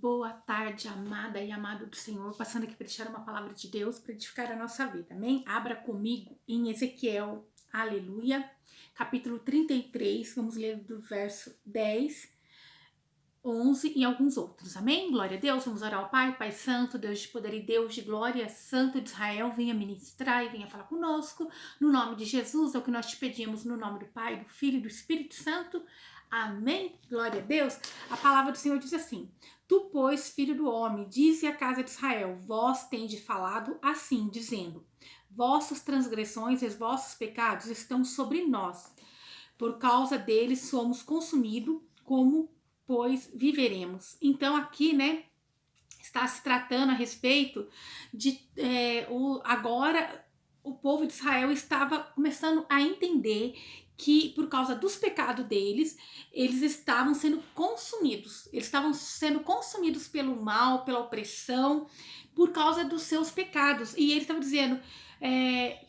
Boa tarde, amada e amado do Senhor, passando aqui para deixar uma palavra de Deus para edificar a nossa vida, amém? Abra comigo em Ezequiel, aleluia, capítulo 33, vamos ler do verso 10, 11 e alguns outros, amém? Glória a Deus, vamos orar ao Pai Santo, Deus de poder e Deus de glória, Santo de Israel, venha ministrar e venha falar conosco, no nome de Jesus, é o que nós te pedimos, no nome do Pai, do Filho e do Espírito Santo, amém? Glória a Deus. A palavra do Senhor diz assim: Tu, pois, filho do homem, dize à casa de Israel, vós tendes falado assim, dizendo, vossas transgressões e vossos pecados estão sobre nós, por causa deles somos consumidos, como pois viveremos. Então aqui, né, está se tratando a respeito de agora o povo de Israel estava começando a entender que por causa dos pecados deles, eles estavam sendo consumidos pelo mal, pela opressão, por causa dos seus pecados. E ele estava dizendo,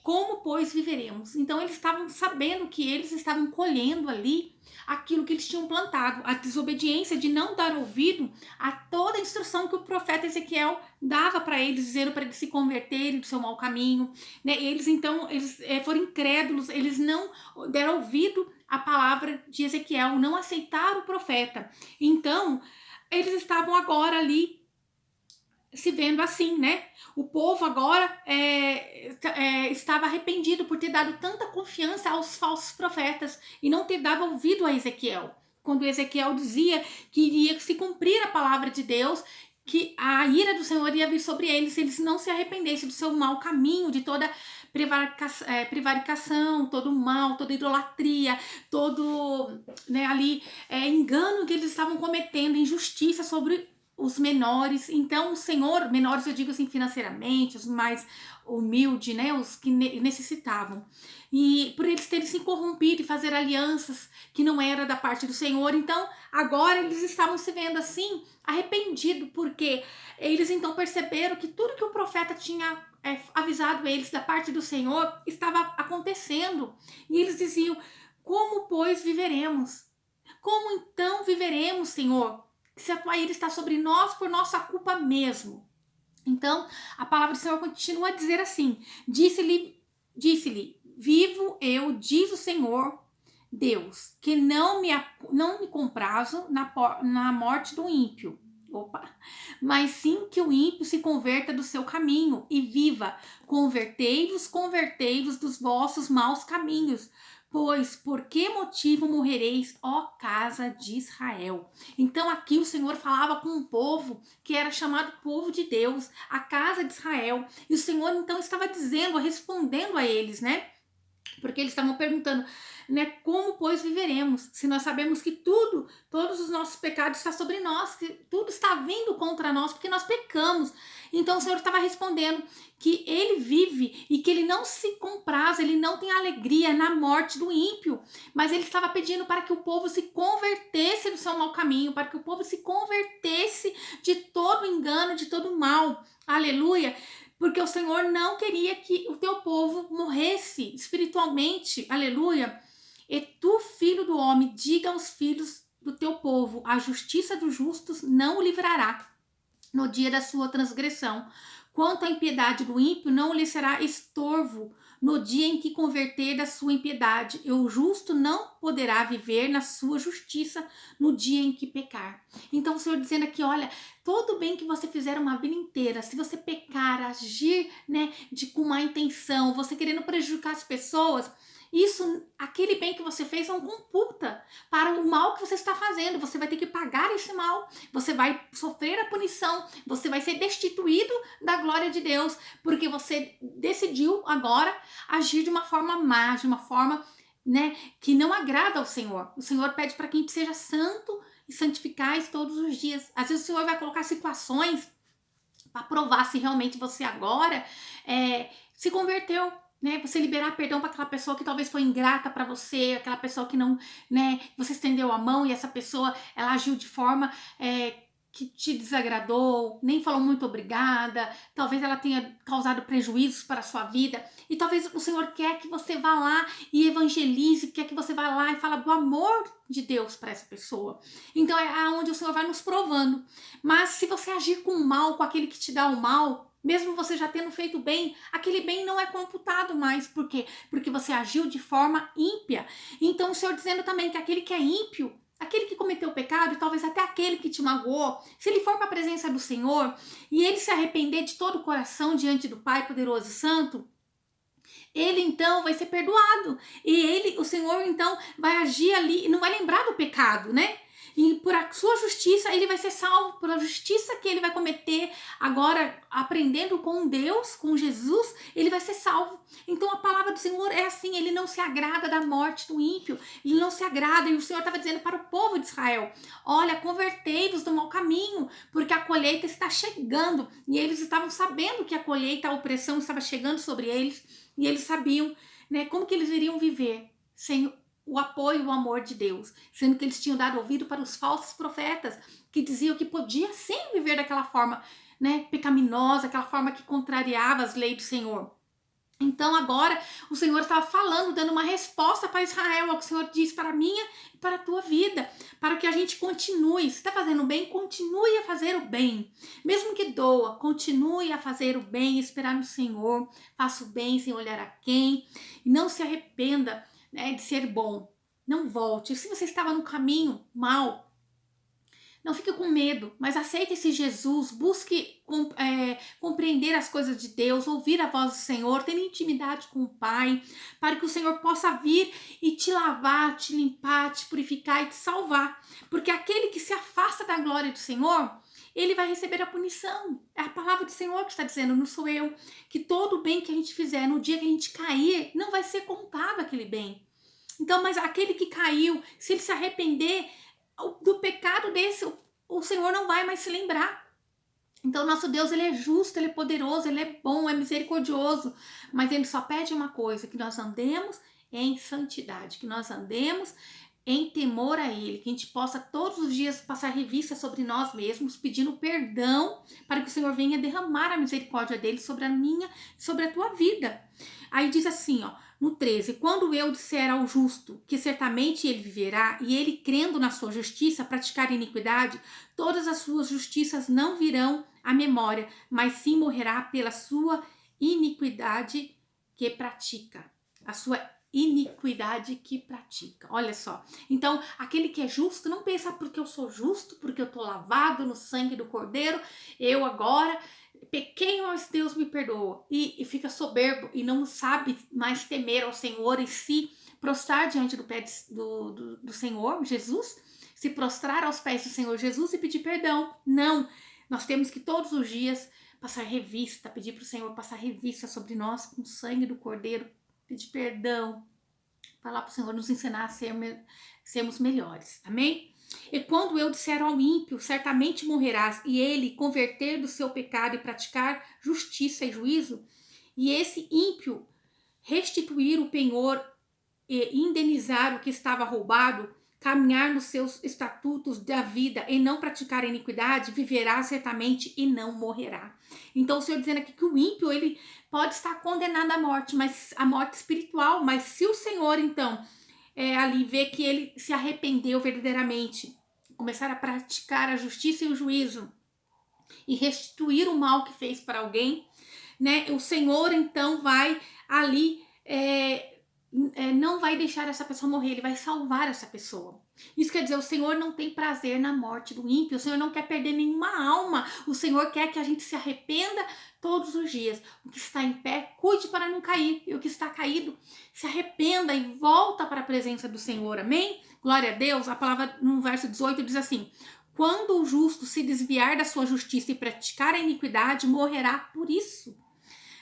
como pois viveremos? Então eles estavam sabendo que eles estavam colhendo ali aquilo que eles tinham plantado, a desobediência de não dar ouvido a toda a instrução que o profeta Ezequiel dava para eles, dizendo para eles se converterem do seu mau caminho, né? Eles foram incrédulos, eles não deram ouvido à palavra de Ezequiel, não aceitaram o profeta. Então, eles estavam agora ali se vendo assim, né? O povo agora estava arrependido por ter dado tanta confiança aos falsos profetas e não ter dado ouvido a Ezequiel. Quando Ezequiel dizia que iria se cumprir a palavra de Deus, que a ira do Senhor ia vir sobre eles se eles não se arrependessem do seu mau caminho, de toda prevaricação, todo mal, toda idolatria, todo engano que eles estavam cometendo, injustiça sobre os menores. Então o Senhor, menores eu digo assim financeiramente, os mais humildes, né, os que necessitavam, e por eles terem se corrompido e fazer alianças que não era da parte do Senhor, então agora eles estavam se vendo assim arrependidos, porque eles então perceberam que tudo que o profeta tinha avisado eles da parte do Senhor estava acontecendo, e eles diziam, como pois viveremos? Como então viveremos, Senhor, se a tua ira está sobre nós por nossa culpa mesmo? Então, a palavra do Senhor continua a dizer assim, disse-lhe, vivo eu, diz o Senhor Deus, que não me comprazo na morte do ímpio, mas sim que o ímpio se converta do seu caminho e viva. Convertei-vos dos vossos maus caminhos. Pois por que motivo morrereis, ó casa de Israel? Então aqui o Senhor falava com um povo que era chamado povo de Deus, a casa de Israel. E o Senhor então estava dizendo, respondendo a eles, né? Porque eles estavam perguntando, né, como pois viveremos, se nós sabemos que todos os nossos pecados estão sobre nós, que tudo está vindo contra nós, porque nós pecamos. Então o Senhor estava respondendo que ele vive e que ele não se compraz, ele não tem alegria na morte do ímpio, mas ele estava pedindo para que o povo se convertesse do seu mau caminho, para que o povo se convertesse de todo engano, de todo mal. Aleluia! Porque o Senhor não queria que o teu povo morresse espiritualmente, aleluia. E tu, filho do homem, diga aos filhos do teu povo, a justiça dos justos não o livrará no dia da sua transgressão. Quanto à impiedade do ímpio, não lhe será estorvo no dia em que converter da sua impiedade, e o justo não poderá viver na sua justiça no dia em que pecar. Então o Senhor dizendo aqui, olha, todo bem que você fizer uma vida inteira, se você pecar, agir, né, com má intenção, você querendo prejudicar as pessoas, isso, aquele bem que você fez não computa para o mal que você está fazendo. Você vai ter que pagar esse mal, você vai sofrer a punição, você vai ser destituído da glória de Deus, porque você decidiu agora agir de uma forma má, de uma forma, né, que não agrada ao Senhor. O Senhor pede para que a gente seja santo e santificais todos os dias. Às vezes o Senhor vai colocar situações para provar se realmente você agora se converteu, né? Você liberar perdão para aquela pessoa que talvez foi ingrata para você, aquela pessoa que não, né? Você estendeu a mão e essa pessoa ela agiu de forma que te desagradou, nem falou muito obrigada, talvez ela tenha causado prejuízos para a sua vida, e talvez o Senhor quer que você vá lá e evangelize, quer que você vá lá e fala do amor de Deus para essa pessoa. Então é aonde o Senhor vai nos provando. Mas se você agir com mal, com aquele que te dá o mal, mesmo você já tendo feito bem, aquele bem não é computado mais. Por quê? Porque você agiu de forma ímpia. Então o Senhor dizendo também que aquele que é ímpio, aquele que cometeu o pecado, e talvez até aquele que te magoou, se ele for para a presença do Senhor e ele se arrepender de todo o coração diante do Pai poderoso e santo, ele então vai ser perdoado. E ele, o Senhor então vai agir ali e não vai lembrar do pecado, né? E por a sua justiça ele vai ser salvo, por a justiça que ele vai cometer agora aprendendo com Deus, com Jesus, ele vai ser salvo. Então a palavra do Senhor é assim, ele não se agrada da morte do ímpio, ele não se agrada, e o Senhor estava dizendo para o povo de Israel, olha, convertei-vos do mau caminho, porque a colheita está chegando, e eles estavam sabendo que a colheita, a opressão estava chegando sobre eles, e eles sabiam, né, como que eles iriam viver sem o apoio e o amor de Deus, sendo que eles tinham dado ouvido para os falsos profetas, que diziam que podia sim viver daquela forma, né, pecaminosa, aquela forma que contrariava as leis do Senhor. Então agora o Senhor estava falando, dando uma resposta para Israel, ao que o Senhor diz para a minha e para a tua vida, para que a gente continue. Se está fazendo bem, continue a fazer o bem. Mesmo que doa, continue a fazer o bem, esperar no Senhor, faça o bem sem olhar a quem, e não se arrependa, né, de ser bom. Não volte. Se você estava no caminho mal, não fique com medo, mas aceite esse Jesus, busque compreender as coisas de Deus, ouvir a voz do Senhor, ter intimidade com o Pai, para que o Senhor possa vir e te lavar, te limpar, te purificar e te salvar. Porque aquele que se afasta da glória do Senhor, ele vai receber a punição. É a palavra do Senhor que está dizendo, não sou eu, que todo o bem que a gente fizer no dia que a gente cair, não vai ser contado aquele bem. Então, mas aquele que caiu, se ele se arrepender do pecado desse, o Senhor não vai mais se lembrar. Então, nosso Deus, ele é justo, ele é poderoso, ele é bom, é misericordioso, mas ele só pede uma coisa, que nós andemos em santidade, que nós andemos em temor a ele, que a gente possa todos os dias passar revista sobre nós mesmos, pedindo perdão, para que o Senhor venha derramar a misericórdia dele sobre a minha, sobre a tua vida. Aí diz assim, ó, no 13, quando eu disser ao justo que certamente ele viverá, e ele crendo na sua justiça praticar iniquidade, todas as suas justiças não virão à memória, mas sim morrerá pela sua iniquidade que pratica. A sua iniquidade que pratica. Olha só. Então, aquele que é justo não pensa porque eu sou justo, porque eu tô lavado no sangue do Cordeiro, eu agora pequei, mas Deus me perdoa. E fica soberbo e não sabe mais temer ao Senhor e se prostrar diante do pé do Senhor Jesus, se prostrar aos pés do Senhor Jesus e pedir perdão. Não. Nós temos que todos os dias passar revista, pedir para o Senhor passar revista sobre nós com o sangue do Cordeiro, pedir perdão, falar para o Senhor nos ensinar a sermos melhores. Amém? E quando eu disser ao ímpio, certamente morrerás, e ele converter do seu pecado e praticar justiça e juízo, e esse ímpio restituir o penhor e indenizar o que estava roubado, caminhar nos seus estatutos da vida e não praticar a iniquidade, viverá certamente e não morrerá. Então o Senhor dizendo aqui que o ímpio, ele pode estar condenado à morte, mas a morte espiritual, mas se o Senhor então ali vê que ele se arrependeu verdadeiramente, começar a praticar a justiça e o juízo e restituir o mal que fez para alguém, né? O Senhor então vai ali não vai deixar essa pessoa morrer, ele vai salvar essa pessoa. Isso quer dizer, o Senhor não tem prazer na morte do ímpio, o Senhor não quer perder nenhuma alma, o Senhor quer que a gente se arrependa todos os dias. O que está em pé, cuide para não cair, e o que está caído, se arrependa e volta para a presença do Senhor, amém? Glória a Deus. A palavra no verso 18 diz assim, quando o justo se desviar da sua justiça e praticar a iniquidade, morrerá por isso.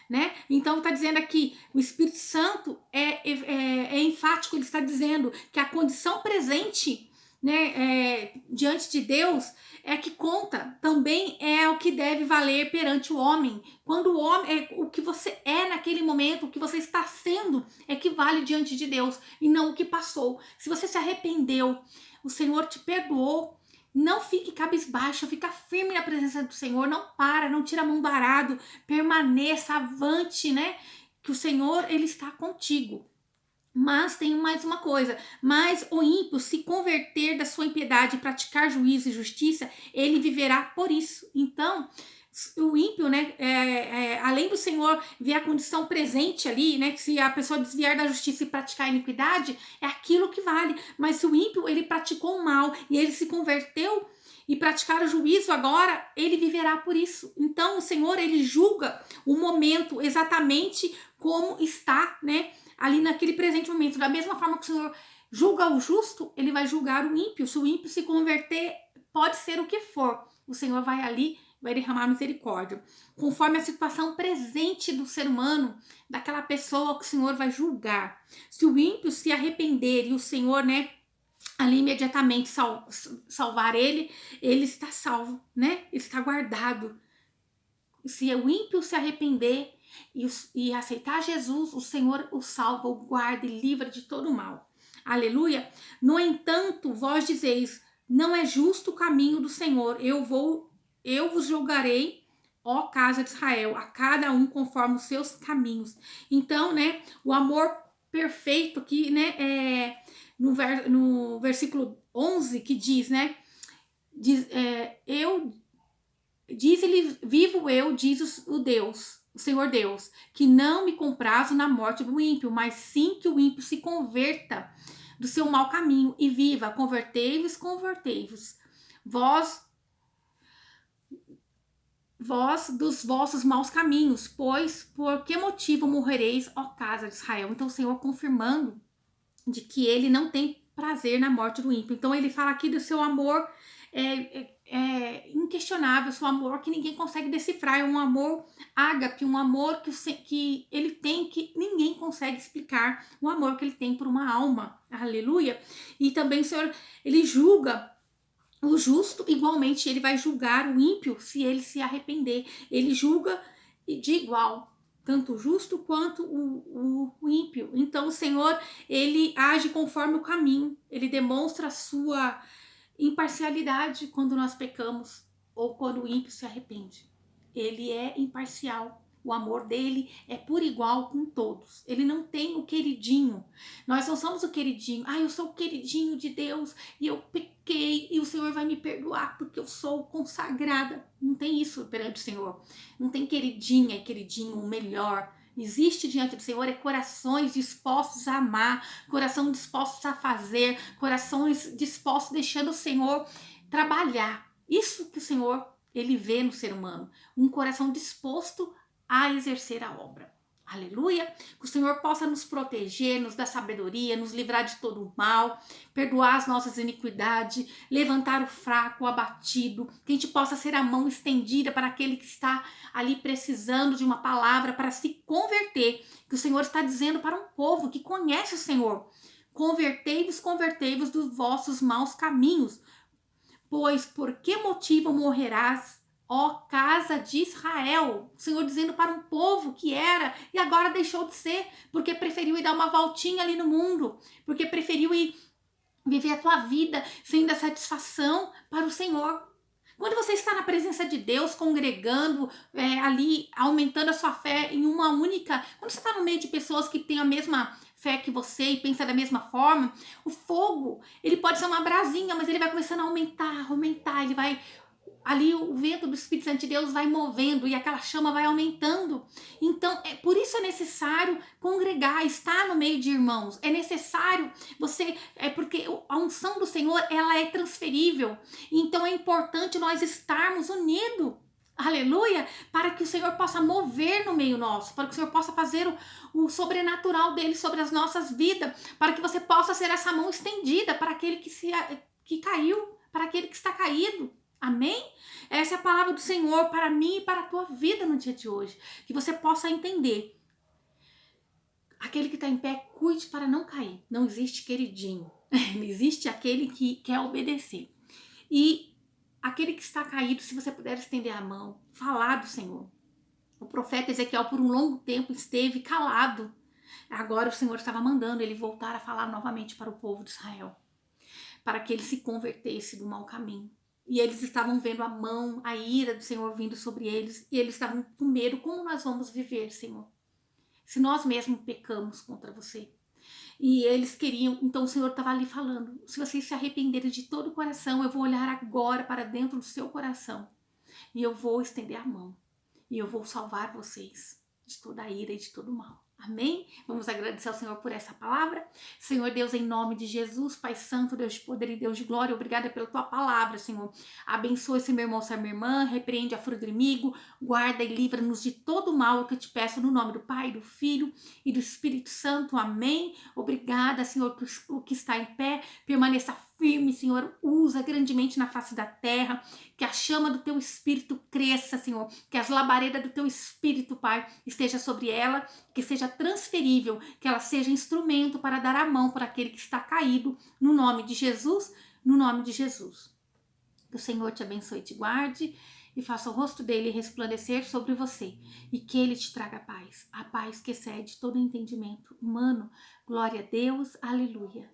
Né? Então está dizendo aqui, o Espírito Santo é enfático, ele está dizendo que a condição presente, né, diante de Deus é que conta, também é o que deve valer perante o homem. Quando o homem, o que você é naquele momento, o que você está sendo, é que vale diante de Deus, e não o que passou. Se você se arrependeu, o Senhor te perdoou, Não fique cabisbaixo, fica firme na presença do Senhor, não para, não tira a mão do arado, permaneça, avante, né? Que o Senhor, ele está contigo. Mas tem mais uma coisa, mas o ímpio se converter da sua impiedade e praticar juízo e justiça, ele viverá por isso. Então, o ímpio, né, além do Senhor ver a condição presente ali, né, que se a pessoa desviar da justiça e praticar a iniquidade, é aquilo que vale. Mas se o ímpio, ele praticou o mal e ele se converteu e praticar o juízo agora, ele viverá por isso. Então, o Senhor, ele julga o momento exatamente como está, né, ali naquele presente momento. Da mesma forma que o Senhor julga o justo, ele vai julgar o ímpio. Se o ímpio se converter, pode ser o que for, o Senhor vai ali, vai derramar misericórdia. Conforme a situação presente do ser humano, daquela pessoa que o Senhor vai julgar. Se o ímpio se arrepender e o Senhor, né, ali imediatamente salvar ele, ele está salvo, né? Ele está guardado. Se o ímpio se arrepender e aceitar Jesus, o Senhor o salva, o guarda e livra de todo mal. Aleluia. No entanto, vós dizeis, não é justo o caminho do Senhor. Eu vos julgarei, ó casa de Israel, a cada um conforme os seus caminhos. Então, né, o amor perfeito que, né, no versículo 11 que diz, né, diz-lhe, vivo eu, diz o Senhor Deus, que não me comprazo na morte do ímpio, mas sim que o ímpio se converta do seu mau caminho e viva. Convertei-vos, convertei-vos. Vós dos vossos maus caminhos, pois por que motivo morrereis, ó casa de Israel? Então o Senhor confirmando de que ele não tem prazer na morte do ímpio. Então ele fala aqui do seu amor inquestionável, seu amor que ninguém consegue decifrar, é um amor ágape, um amor que ele tem, que ninguém consegue explicar, o amor que ele tem por uma alma, aleluia. E também o Senhor, ele julga o justo, igualmente ele vai julgar o ímpio se ele se arrepender, ele julga de igual, tanto o justo quanto o ímpio. Então o Senhor, ele age conforme o caminho, ele demonstra a sua imparcialidade quando nós pecamos ou quando o ímpio se arrepende. Ele é imparcial. O amor dele é por igual com todos. Ele não tem o queridinho. Nós não somos o queridinho. Ah, eu sou o queridinho de Deus e eu pequei e o Senhor vai me perdoar porque eu sou consagrada. Não tem isso perante o Senhor. Não tem queridinha e queridinho, o melhor. Existe diante do Senhor corações dispostos a amar, coração dispostos a fazer, corações dispostos deixando o Senhor trabalhar. Isso que o Senhor, ele vê no ser humano, um coração disposto a exercer a obra. Aleluia! Que o Senhor possa nos proteger, nos dar sabedoria, nos livrar de todo o mal, perdoar as nossas iniquidades, levantar o fraco, o abatido, que a gente possa ser a mão estendida para aquele que está ali precisando de uma palavra para se converter, que o Senhor está dizendo para um povo que conhece o Senhor. Convertei-vos, convertei-vos dos vossos maus caminhos, pois por que motivo morrerás, ó casa de Israel? O Senhor dizendo para um povo que era e agora deixou de ser, porque preferiu ir dar uma voltinha ali no mundo, porque preferiu ir viver a tua vida sem dar satisfação para o Senhor. Quando você está na presença de Deus, congregando, ali, aumentando a sua fé em uma única... Quando você está no meio de pessoas que têm a mesma fé que você e pensa da mesma forma, o fogo, ele pode ser uma brasinha, mas ele vai começando a aumentar, ele vai... Ali o vento do Espírito Santo de Deus vai movendo e aquela chama vai aumentando. Então, por isso é necessário congregar, estar no meio de irmãos. É necessário porque a unção do Senhor, ela é transferível. Então é importante nós estarmos unidos. Aleluia! Para que o Senhor possa mover no meio nosso, para que o Senhor possa fazer o sobrenatural dele sobre as nossas vidas, para que você possa ser essa mão estendida para aquele que caiu, para aquele que está caído. Amém? Essa é a palavra do Senhor para mim e para a tua vida no dia de hoje. Que você possa entender. Aquele que está em pé, cuide para não cair. Não existe queridinho. Existe aquele que quer obedecer. E aquele que está caído, se você puder estender a mão, falar do Senhor. O profeta Ezequiel por um longo tempo esteve calado. Agora o Senhor estava mandando ele voltar a falar novamente para o povo de Israel, para que ele se convertesse do mau caminho. E eles estavam vendo a mão, a ira do Senhor vindo sobre eles, e eles estavam com medo. Como nós vamos viver, Senhor? Se nós mesmos pecamos contra você. E eles queriam, então o Senhor estava ali falando: se vocês se arrependerem de todo o coração, eu vou olhar agora para dentro do seu coração e eu vou estender a mão e eu vou salvar vocês de toda a ira e de todo o mal. Amém? Vamos agradecer ao Senhor por essa palavra. Senhor Deus, em nome de Jesus, Pai Santo, Deus de poder e Deus de glória, obrigada pela tua palavra, Senhor. Abençoa esse meu irmão, essa minha irmã, repreende a fúria do inimigo, guarda e livra-nos de todo o mal, que eu te peço no nome do Pai, do Filho e do Espírito Santo. Amém? Obrigada, Senhor, que o que está em pé permaneça firme, Senhor, usa grandemente na face da terra, que a chama do teu Espírito cresça, Senhor, que as labaredas do teu Espírito, Pai, esteja sobre ela, que seja transferível, que ela seja instrumento para dar a mão para aquele que está caído, no nome de Jesus, no nome de Jesus. Que o Senhor te abençoe e te guarde, e faça o rosto dele resplandecer sobre você, e que ele te traga paz, a paz que excede todo entendimento humano. Glória a Deus, aleluia.